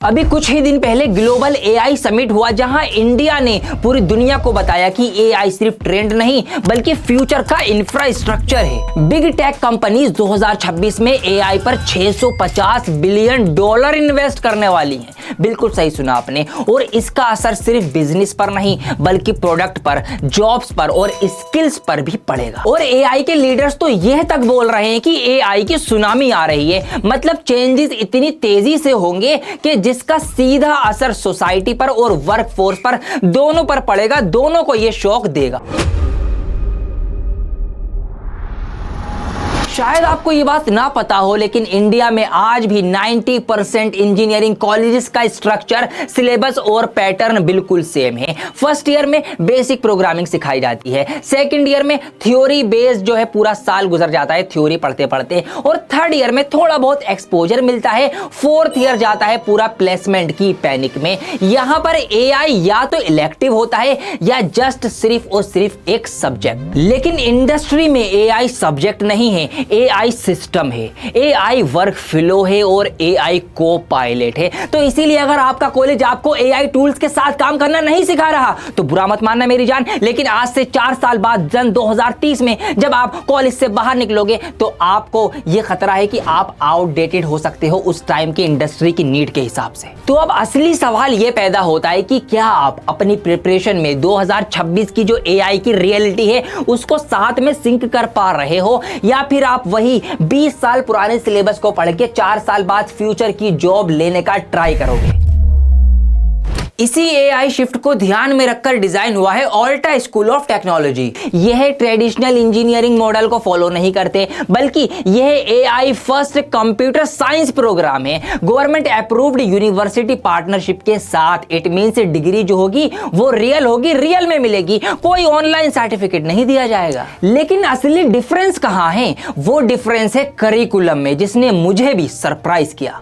अभी कुछ ही दिन पहले ग्लोबल एआई समिट हुआ जहां इंडिया ने पूरी दुनिया को बताया कि एआई सिर्फ ट्रेंड नहीं बल्कि फ्यूचर का इंफ्रास्ट्रक्चर है। बिग टेक कंपनीज 2026 में एआई पर 650 बिलियन डॉलर इन्वेस्ट करने वाली हैं। बिल्कुल सही सुना आपने। और इसका असर सिर्फ बिजनेस पर नहीं बल्कि प्रोडक्ट पर, जॉब्स पर और स्किल्स पर भी पड़ेगा। और एआई के लीडर्स तो यह तक बोल रहे हैं कि एआई की सुनामी आ रही है। मतलब चेंजेस इतनी तेजी से होंगे कि जिसका सीधा असर सोसाइटी पर और वर्कफोर्स पर दोनों पर पड़ेगा, दोनों को यह शॉक देगा। शायद आपको ये बात ना पता हो लेकिन इंडिया में आज भी 90% इंजीनियरिंग कॉलेजेस का स्ट्रक्चर, सिलेबस और पैटर्न बिल्कुल सेम है। फर्स्ट ईयर में बेसिक प्रोग्रामिंग सिखाई जाती है, सेकंड ईयर में थ्योरी बेस्ड जो है पूरा साल गुजर जाता है थ्योरी पढ़ते पढ़ते, और थर्ड ईयर में थोड़ा बहुत एक्सपोजर मिलता है, फोर्थ ईयर जाता है पूरा प्लेसमेंट की पैनिक में। यहां पर एआई या तो इलेक्टिव होता है या जस्ट सिर्फ और सिर्फ एक सब्जेक्ट। लेकिन इंडस्ट्री में एआई सब्जेक्ट नहीं है, एआई सिस्टम है, एआई वर्क फ्लो है और एआई को पायलट है। तो इसीलिए अगर आपका कॉलेज आपको एआई टूल्स के साथ काम करना नहीं सिखा रहा तो बुरा मत मानना मेरी जान। लेकिन आज से 4 साल बाद सन 2030 में जब आप कॉलेज से बाहर निकलोगे तो आपको यह खतरा है कि आप आउटडेटेड हो सकते हो उस टाइम की इंडस्ट्री की नीड के हिसाब से। तो अब असली सवाल यह पैदा होता है कि क्या आप अपनी प्रिपरेशन में 2026 की जो एआई की रियलिटी है उसको साथ में सिंक कर पा रहे हो, या फिर आप वही 20 साल पुराने सिलेबस को पढ़ के 4 साल बाद फ्यूचर की जॉब लेने का ट्राई करोगे। इसी एआई शिफ्ट को ध्यान में रखकर डिजाइन हुआ है ऑल्टा स्कूल ऑफ टेक्नोलॉजी। यह ट्रेडिशनल इंजीनियरिंग मॉडल को फॉलो नहीं करते बल्कि यह AI first computer science programme है, गवर्नमेंट अप्रूव्ड यूनिवर्सिटी पार्टनरशिप के साथ। इट मींस डिग्री जो होगी वो रियल होगी, रियल में मिलेगी, कोई ऑनलाइन सर्टिफिकेट नहीं दिया जाएगा। लेकिन असली डिफरेंस कहां है? वो डिफरेंस है करिकुलम में, जिसने मुझे भी सरप्राइज किया।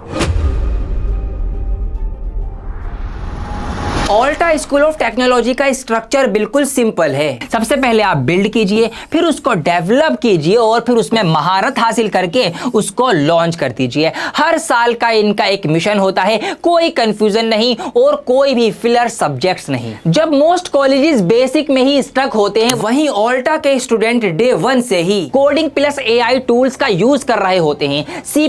ऑल्टा स्कूल ऑफ टेक्नोलॉजी का स्ट्रक्चर बिल्कुल सिंपल है। सबसे पहले आप बिल्ड कीजिए, फिर उसको डेवलप कीजिए और फिर उसमें महारत हासिल करके उसको लॉन्च कर दीजिए। हर साल का इनका एक मिशन होता है, कोई कंफ्यूजन नहीं और कोई भी फिलर सब्जेक्ट्स नहीं। जब मोस्ट कॉलेजेस बेसिक में ही स्टक होते हैं, वहीं ऑल्टा के स्टूडेंट डे 1 से ही कोडिंग प्लस एआई टूल्स का यूज कर रहे होते हैं। C++,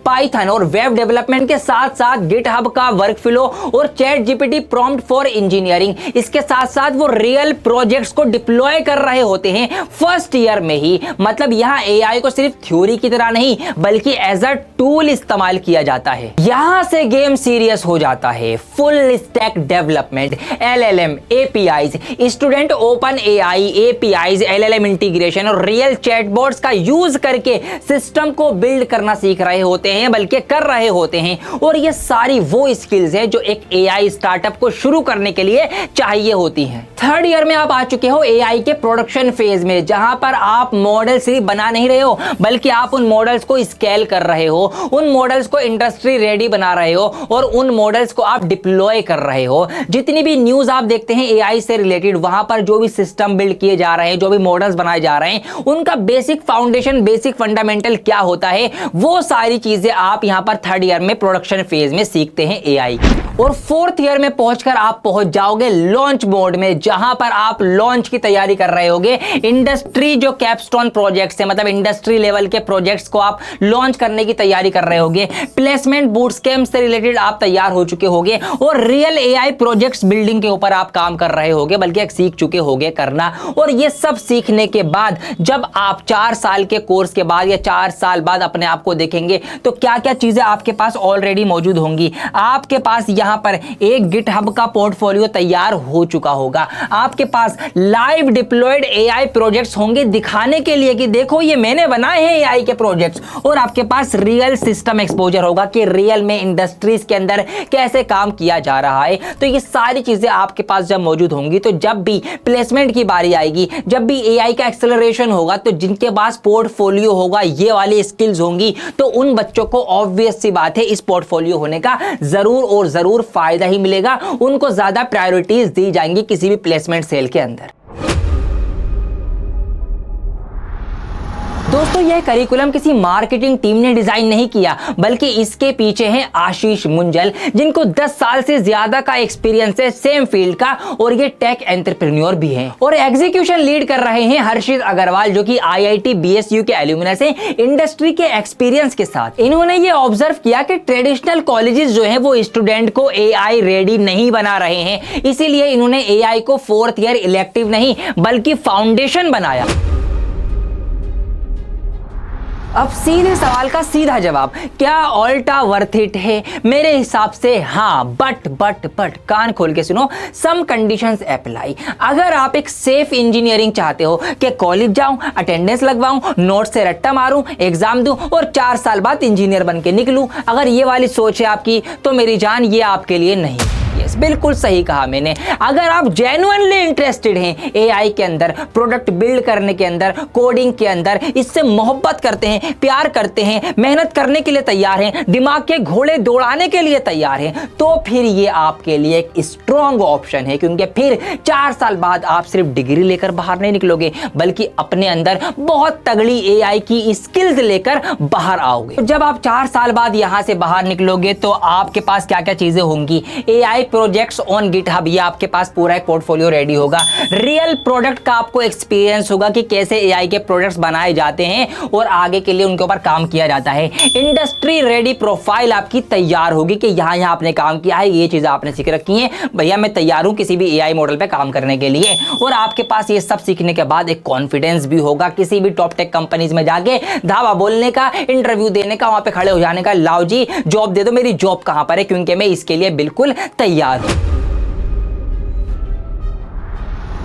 पाइथन और वेब डेवलपमेंट के साथ साथ गिटहब का वर्कफ्लो और chat GPT prompt for engineering, इसके साथ साथ वो रियल प्रोजेक्ट्स को डिप्लॉय कर रहे होते हैं फर्स्ट ईयर में ही। मतलब यहाँ एआई को सिर्फ थ्योरी की तरह नहीं बल्कि एज अ टूल इस्तेमाल किया जाता है। यहां से गेम सीरियस हो जाता है। Full stack development, LLM, APIs, student open AI APIs, LLM integration और रियल चैटबॉट्स का यूज करके सिस्टम को बिल्ड करना सीख रहे होते हैं, बल्कि कर रहे होते हैं। और ये सारी वो स्किल्स है जो एक एआई स्टार्टअप को शुरू करने के लिए चाहिए होती हैं। थर्ड ईयर में आप आ चुके हो एआई के प्रोडक्शन फेज में, जहां पर आप मॉडल सिर्फ बना नहीं रहे हो बल्कि आप उन मॉडल्स को स्केल कर रहे हो, उन मॉडल्स को इंडस्ट्री रेडी बना रहे हो और उन मॉडल्स को आप डिप्लॉय कर रहे हो। जितनी भी न्यूज आप देखते हैं एआई से रिलेटेड, वहां पर जो भी सिस्टम बिल्ड किए जा रहे हैं, जो भी मॉडल्स बनाए जा रहे हैं, उनका बेसिक फाउंडेशन, बेसिक फंडामेंटल क्या होता है, वो सारी चीजें आप यहां पर थर्ड ईयर में प्रोडक्शन फेज में सीखते हैं एआई। और फोर्थ ईयर में पहुंचकर आप पहुंच जाओगे लॉन्च मोड में, जहां पर आप लॉन्च की तैयारी कर रहे होगे। इंडस्ट्री जो कैपस्टोन प्रोजेक्ट्स है, मतलब इंडस्ट्री लेवल के प्रोजेक्ट्स को आप लॉन्च करने की तैयारी कर रहे होगे। प्लेसमेंट बूटकैम्प से रिलेटेड आप तैयार हो चुके होगे और रियल एआई प्रोजेक्ट्स बिल्डिंग के ऊपर आप काम कर रहे होगे, बल्कि सीख चुके होगे करना। और ये सब सीखने के बाद जब आप 4 साल के कोर्स के बाद या 4 साल बाद अपने आप को देखेंगे तो क्या क्या चीजें आपके पास ऑलरेडी मौजूद होंगी। आपके पास यहां पर एक गिटहब का पोर्टफोलियो तैयार हो चुका होगा, आपके पास लाइव डिप्लॉयड एआई प्रोजेक्ट्स होंगे दिखाने के लिए कि देखो ये मैंने बनाए हैं एआई के प्रोजेक्ट्स, और आपके पास रियल सिस्टम एक्सपोजर होगा कि रियल में इंडस्ट्रीज के अंदर कैसे काम किया जा रहा है। तो ये सारी चीजें आपके पास जब मौजूद होंगी तो जब भी प्लेसमेंट की बारी आएगी, जब भी एआई का एक्सेलरेशन होगा, तो जिनके पास पोर्टफोलियो होगा, ये वाली स्किल्स होंगी, तो उन बच्चों को ऑब्वियस सी बात है इस पोर्टफोलियो होने का जरूर और जरूर फायदा ही मिलेगा। उनको ज्यादा प्रायोरिटीज दी जाएंगी किसी भी प्लेसमेंट सेल के अंदर। दोस्तों यह करिकुलम किसी मार्केटिंग टीम ने डिजाइन नहीं किया, बल्कि इसके पीछे हैं आशीष मुंजल, जिनको 10 साल से ज्यादा का एक्सपीरियंस है सेम फील्ड का, और ये टेक एंटरप्रेन्योर भी हैं। और एग्जीक्यूशन लीड कर रहे हैं हर्षित अग्रवाल, जो कि IIT BSU के एल्यूमिनस हैं इंडस्ट्री के एक्सपीरियंस के साथ। इन्होंने ये ऑब्जर्व किया कि ट्रेडिशनल कॉलेजेस जो हैं वो स्टूडेंट को AI रेडी नहीं बना रहे हैं, इसीलिए इन्होंने AI को 4th ईयर इलेक्टिव नहीं बल्कि फाउंडेशन बनाया। अब सीधे सवाल का सीधा जवाब, क्या ऑल्टा वर्थ इट है? मेरे हिसाब से हाँ, बट कान खोल के सुनो, सम कंडीशंस अप्लाई। अगर आप एक सेफ इंजीनियरिंग चाहते हो कि कॉलेज जाऊं, अटेंडेंस लगवाऊं, नोट से रट्टा मारूं, एग्जाम दूं और 4 साल बाद इंजीनियर बन के निकलूं, अगर ये वाली सोच है आपकी, तो मेरी जान ये आपके लिए नहीं। यस, बिल्कुल सही कहा मैंने। अगर आप जेन्युइनली इंटरेस्टेड हैं AI के अंदर, प्रोडक्ट बिल्ड करने के अंदर, कोडिंग के अंदर, इससे मोहब्बत करते हैं, प्यार करते हैं, मेहनत करने के लिए तैयार हैं, दिमाग के घोड़े दौड़ाने के लिए तैयार हैं, तो फिर ये आपके लिए एक स्ट्रॉन्ग ऑप्शन है, क्योंकि फिर 4 साल बाद आप सिर्फ डिग्री लेकर बाहर नहीं निकलोगे, बल्कि अपने अंदर बहुत तगड़ी AI की स्किल्स लेकर बाहर आओगे। जब आप 4 साल बाद यहां से बाहर निकलोगे तो आपके पास क्या क्या चीजें होंगी? AI प्रोजेक्ट्स ऑन गिटहब, ये आपके पास पूरा एक पोर्टफोलियो रेडी होगा। रियल प्रोडक्ट का आपको एक्सपीरियंस होगा कि कैसे AI के प्रोडक्ट्स बनाए जाते हैं और आगे के लिए उनके ऊपर काम किया जाता है। इंडस्ट्री रेडी प्रोफाइल आपकी तैयार होगी कि यहाँ आपने काम किया है, ये चीजें आपने सीख रखी हैं, भैया मैं तैयार हूं किसी भी AI मॉडल पे काम करने के लिए। और आपके पास ये सब सीखने के बाद एक कॉन्फिडेंस भी होगा किसी भी टॉप टेक कंपनीज में जाके धावा बोलने का, इंटरव्यू देने का, वहां पे खड़े हो जाने का, लाओ जी जॉब दे दो, मेरी जॉब कहां पर है, क्योंकि मैं इसके लिए बिल्कुल तैयार हूं।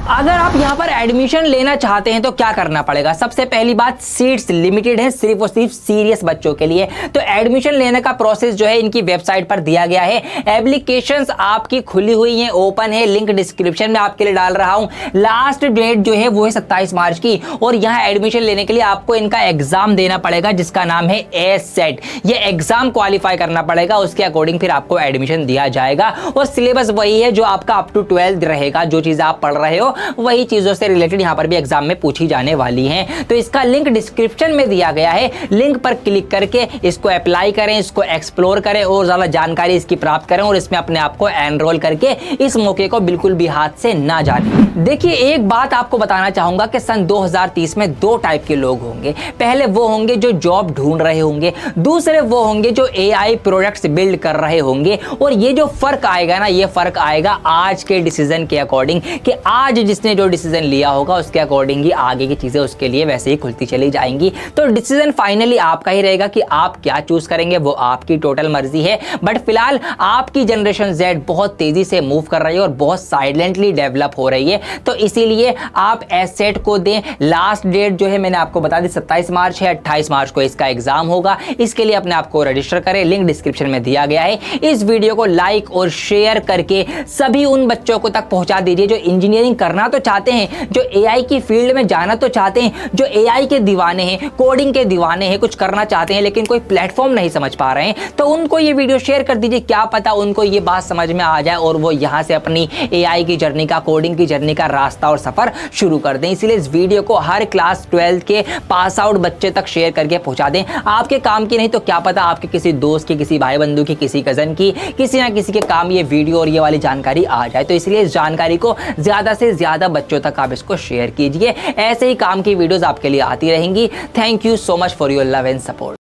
अगर आप यहां पर एडमिशन लेना चाहते हैं तो क्या करना पड़ेगा? सबसे पहली बात, सीट्स लिमिटेड है, सिर्फ और सिर्फ सीरियस बच्चों के लिए। तो एडमिशन लेने का प्रोसेस जो है इनकी वेबसाइट पर दिया गया है। एप्लीकेशंस आपकी खुली हुई हैं, ओपन है, लिंक डिस्क्रिप्शन में आपके लिए डाल रहा हूं। लास्ट डेट जो है वो है 27 मार्च की, और यहां एडमिशन लेने के लिए आपको इनका एग्जाम देना पड़ेगा, जिसका नाम है ACET। ये एग्जाम क्वालिफाई करना पड़ेगा, उसके अकॉर्डिंग फिर आपको एडमिशन दिया जाएगा। और सिलेबस वही है जो आपका अप टू 12th रहेगा, जो चीजें आप पढ़ रहे हो वही चीजों से रिलेटेड यहां पर भी एग्जाम में पूछी जाने वाली हैं। तो इसका लिंक डिस्क्रिप्शन में दिया गया है, लिंक पर क्लिक करके इसको अप्लाई करें, इसको एक्सप्लोर करें और ज्यादा जानकारी इसकी प्राप्त करें, और इसमें अपने आप को एनरोल करके इस मौके को बिल्कुल भी हाथ से ना जाने। देखिए, एक बात आपको बताना चाहूंगा कि सन 2030 में 2 टाइप के लोग होंगे। पहले वो होंगे जो जॉब ढूंढ रहे होंगे, दूसरे वो होंगे जो AI प्रोडक्ट्स बिल्ड कर रहे होंगे। और ये जो फर्क आएगा ना, ये फर्क आएगा आज के डिसीजन के अकॉर्डिंग, कि आज जिसने जो डिसीजन लिया होगा उसके अकॉर्डिंग ही आगे की चीजें उसके लिए वैसे ही खुलती चली जाएंगी। तो डिसीजन फाइनली आपका ही रहेगा कि आप क्या चूज करेंगे, वो आपकी टोटल मर्जी है। बट फिलहाल आपकी जनरेशन Z बहुत तेजी से मूव कर रही है और बहुत साइलेंटली डेवलप हो रही है, तो इसीलिए आप ACET को दें। लास्ट डेट जो है मैंने आपको बता दी 27 मार्च है, 28 मार्च को इसका एग्जाम होगा। इसके लिए अपने आप को रजिस्टर करें, लिंक डिस्क्रिप्शन में दिया गया है। इस वीडियो को लाइक और शेयर करके सभी उन बच्चों को तक पहुंचा दीजिए जो इंजीनियरिंग करना तो चाहते हैं, जो AI की फील्ड में जाना तो चाहते हैं, जो AI के दीवाने हैं, कोडिंग के दीवाने हैं, कुछ करना चाहते हैं लेकिन कोई प्लेटफॉर्म नहीं समझ पा रहे हैं, तो उनको ये वीडियो शेयर कर दीजिए। क्या पता उनको ये बात समझ में आ जाए और वो यहां से अपनी AI की जर्नी का, कोडिंग की जर्नी का रास्ता और सफर शुरू कर दें। इसलिए इस वीडियो को हर क्लास 12th के पास आउट बच्चे तक शेयर करके पहुंचा दें। आपके काम की नहीं तो क्या पता आपके किसी दोस्त की, किसी भाई बंधु की, किसी कजन की, किसी ना किसी के काम ये वीडियो और ये वाली जानकारी आ जाए। तो इसलिए इस जानकारी को ज्यादा से ज्यादा बच्चों तक आप इसको शेयर कीजिए। ऐसे ही काम की वीडियोस आपके लिए आती रहेंगी। Thank you so much for your love and support.